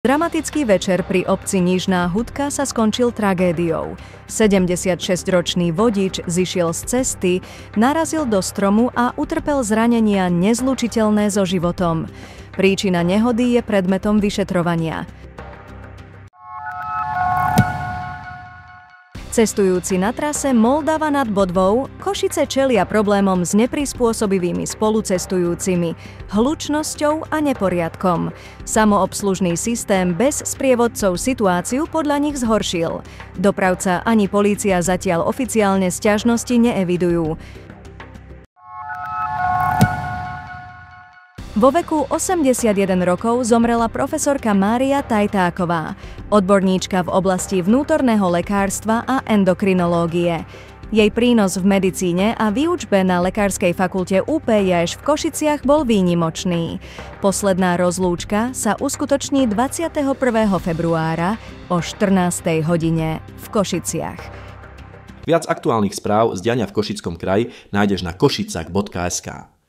Dramatický večer pri obci Nižná Hudka sa skončil tragédiou. 76-ročný vodič zišiel z cesty, narazil do stromu a utrpel zranenia nezlučiteľné so životom. Príčina nehody je predmetom vyšetrovania. Cestujúci na trase Moldava nad Bodvou, Košice čelia problémom s neprispôsobivými spolucestujúcimi, hlučnosťou a neporiadkom. Samoobslužný systém bez sprievodcov situáciu podľa nich zhoršil. Dopravca ani polícia zatiaľ oficiálne sťažnosti neevidujú. Vo veku 81 rokov zomrela profesorka Mária Tajtáková, odborníčka v oblasti vnútorného lekárstva a endokrinológie. Jej prínos v medicíne a výučbe na Lekárskej fakulte UPJŠ v Košiciach bol výnimočný. Posledná rozlúčka sa uskutoční 21. februára o 14. hodine v Košiciach. Viac aktuálnych správ z diania v Košickom kraji nájdeš na košicak.sk.